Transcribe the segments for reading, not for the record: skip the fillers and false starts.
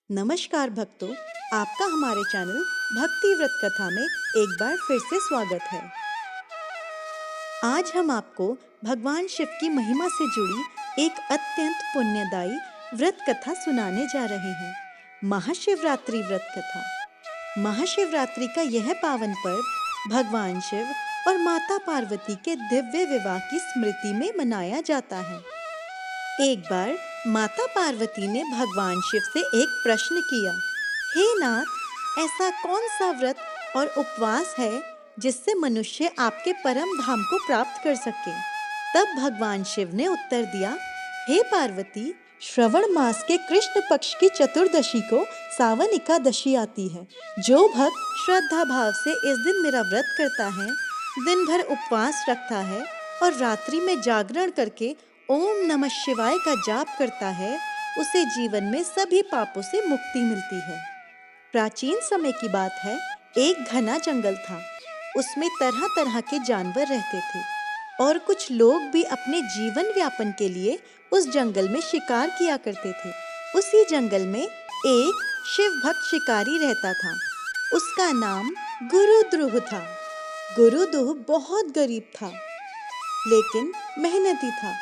नमस्कार भक्तों, आपका हमारे चैनल भक्ति व्रत कथा में एक बार फिर से स्वागत है। आज हम आपको भगवान शिव की महिमा से जुड़ी एक अत्यंत पुण्यदायी व्रत कथा सुनाने जा रहे हैं। महाशिवरात्रि व्रत कथा। महाशिवरात्रि का यह पावन पर्व भगवान शिव और माता पार्वती के दिव्य विवाह की स्मृति में मनाया जाता है। एक बार माता पार्वती ने भगवान शिव से एक प्रश्न किया, हे नाथ, ऐसा कौन सा व्रत और उपवास है जिससे मनुष्य आपके परम धाम को प्राप्त कर सके? तब भगवान शिव ने उत्तर दिया, हे पार्वती, श्रवण मास के कृष्ण पक्ष की चतुर्दशी को सावन एकादशी आती है। जो भक्त श्रद्धा भाव से इस दिन मेरा व्रत करता है, दिन भर उपवास रखता है और रात्रि में जागरण करके ओम नमः शिवाय का जाप करता है, उसे जीवन में सभी पापों से मुक्ति मिलती है। प्राचीन समय की बात है, एक घना जंगल था। उसमें तरह तरह के जानवर रहते थे और कुछ लोग भी अपने जीवन व्यापन के लिए उस जंगल में शिकार किया करते थे। उसी जंगल में एक शिव भक्त शिकारी रहता था। उसका नाम गुरुद्रुह था। गुरुद्रुह बहुत गरीब था, लेकिन मेहनती था।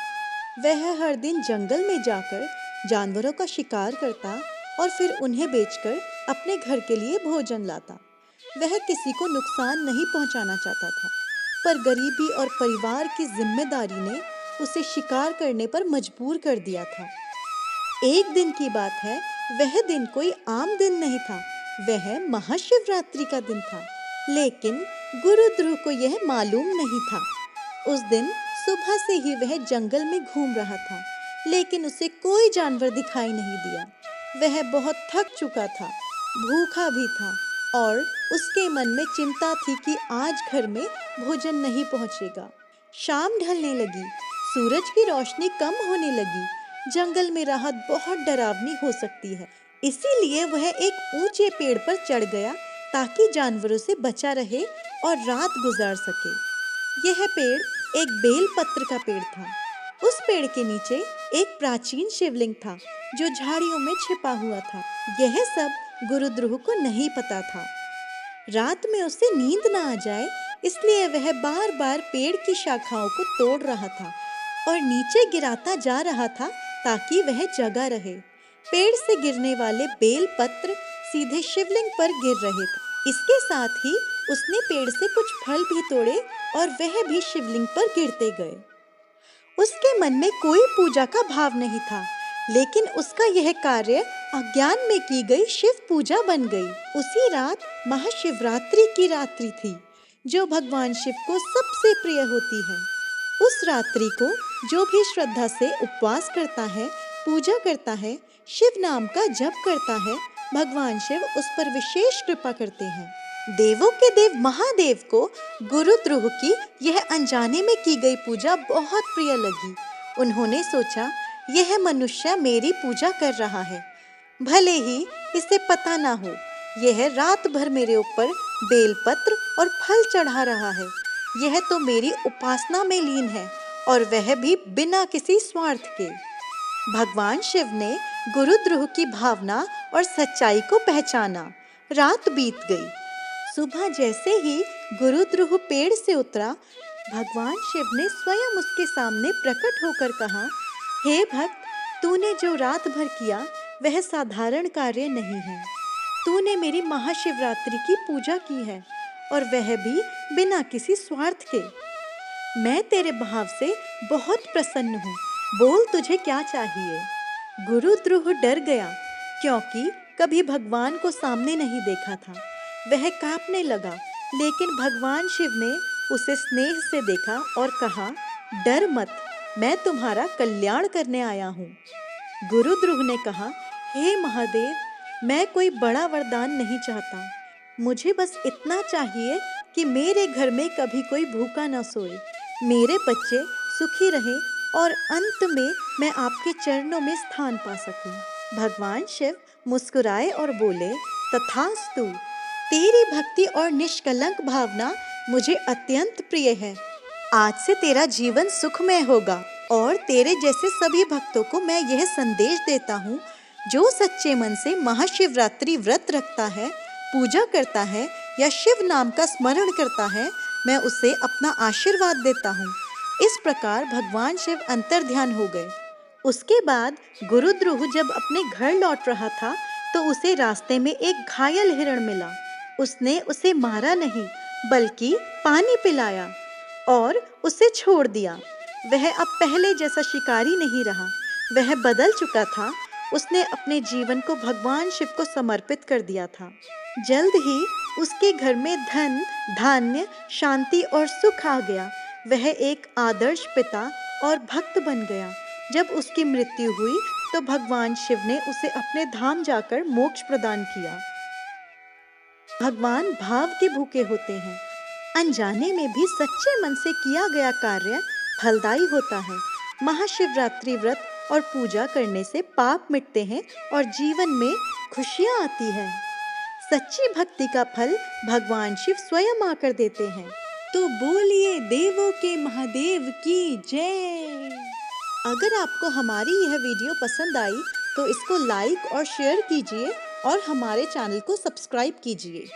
वह हर दिन जंगल में जाकर जानवरों का शिकार करता और फिर उन्हें बेचकर अपने घर के लिए भोजन लाता। वह किसी को नुकसान नहीं पहुंचाना चाहता था, पर गरीबी और परिवार की जिम्मेदारी ने उसे शिकार करने पर मजबूर कर दिया था। एक दिन की बात है, वह दिन कोई आम दिन नहीं था, वह महाशिवरात्रि का दिन था। लेकिन गुरुद्रुह को यह मालूम नहीं था। उस दिन सुबह से ही वह जंगल में घूम रहा था, लेकिन उसे कोई जानवर दिखाई नहीं दिया। वह बहुत थक चुका था, भूखा भी था और उसके मन में चिंता थी कि आज घर में भोजन नहीं पहुंचेगा। शाम ढलने लगी, सूरज की रोशनी कम होने लगी। जंगल में राहत बहुत डरावनी हो सकती है, इसीलिए वह एक ऊंचे पेड़ पर चढ़ गया ताकि जानवरों से बचा रहे और रात गुजार सके। यह पेड़ एक बेल पत्र का पेड़ था। उस पेड़ के नीचे एक प्राचीन शिवलिंग था जो झाड़ियों में छिपा हुआ था। यह सब गुरुद्रुह को नहीं पता था। रात में उसे नींद न आ जाए, इसलिए वह बार बार पेड़ की शाखाओं को तोड़ रहा था और नीचे गिराता जा रहा था ताकि वह जगा रहे। पेड़ से गिरने वाले बेल पत्र सीधे शिवलिंग पर गिर रहे थे। इसके साथ ही उसने पेड़ से कुछ फल भी तोड़े और वह भी शिवलिंग पर गिरते गए। उसके मन में कोई पूजा का भाव नहीं था, लेकिन उसका यह कार्य अज्ञान में की गई शिव पूजा बन गई। उसी रात महाशिवरात्रि की रात्रि थी, जो भगवान शिव को सबसे प्रिय होती है। उस रात्रि को जो भी श्रद्धा से उपवास करता है, पूजा करता है, शिव नाम का जप करता है, भगवान शिव उस पर विशेष कृपा करते हैं। देवों के देव महादेव को गुरुद्रुह की यह अनजाने में की गई पूजा बहुत प्रिय लगी। उन्होंने सोचा, यह मनुष्य मेरी पूजा कर रहा है, भले ही इसे पता ना हो। यह रात भर मेरे ऊपर बेलपत्र और फल चढ़ा रहा है। यह तो मेरी उपासना में लीन है, और वह भी बिना किसी स्वार्थ के। भगवान शिव ने गुरुद्रुह की भावना और सच्चाई को पहचाना। रात बीत गई। सुबह जैसे ही गुरुद्रुह पेड़ से उतरा, भगवान शिव ने स्वयं उसके सामने प्रकट होकर कहा, हे भक्त, तूने जो रात भर किया वह साधारण कार्य नहीं है। तूने मेरी महाशिवरात्रि की पूजा की है, और वह भी बिना किसी स्वार्थ के। मैं तेरे भाव से बहुत प्रसन्न हूँ। बोल, तुझे क्या चाहिए? गुरुद्रुह डर गया, क्योंकि कभी भगवान को सामने नहीं देखा था। वह कांपने लगा, लेकिन भगवान शिव ने उसे स्नेह से देखा और कहा, डर मत, मैं तुम्हारा कल्याण करने आया हूँ। गुरुद्रुह ने कहा, हे महादेव, मैं कोई बड़ा वरदान नहीं चाहता। मुझे बस इतना चाहिए कि मेरे घर में कभी कोई भूखा न सोए, मेरे बच्चे सुखी रहें और अंत में मैं आपके चरणों में स्थान पा सकूं। भगवान शिव मुस्कुराए और बोले, तथास्तु। तेरी भक्ति और निष्कलंक भावना मुझे अत्यंत प्रिय है। आज से तेरा जीवन सुखमय होगा, और तेरे जैसे सभी भक्तों को मैं यह संदेश देता हूँ जो सच्चे मन से महाशिवरात्रि व्रत रखता है, पूजा करता है या शिव नाम का स्मरण करता है, मैं उसे अपना आशीर्वाद देता हूँ। इस प्रकार भगवान शिव अंतर्ध्यान हो गए। उसके बाद गुरुद्रोह जब अपने घर लौट रहा था तो उसे रास्ते में एक घायल हिरण मिला। उसने उसे मारा नहीं बल्कि पानी पिलाया और उसे छोड़ दिया। वह अब पहले जैसा शिकारी नहीं रहा, वह बदल चुका था। उसने अपने जीवन को भगवान शिव को समर्पित कर दिया था। जल्द ही उसके घर में धन, धान्य, शांति और सुख आ गया। वह एक आदर्श पिता और भक्त बन गया। जब उसकी मृत्यु हुई तो भगवान शिव ने उसे अपने धाम जाकर मोक्ष प्रदान किया। भगवान भाव के भूखे होते हैं। अनजाने में भी सच्चे मन से किया गया कार्य फलदायी होता है। महाशिवरात्रि व्रत और पूजा करने से पाप मिटते हैं और जीवन में खुशियां आती है। सच्ची भक्ति का फल भगवान शिव स्वयं आकर देते हैं। तो बोलिए देवों के महादेव की जय। अगर आपको हमारी यह वीडियो पसंद आई तो इसको लाइक और शेयर कीजिए और हमारे चैनल को सब्सक्राइब कीजिए।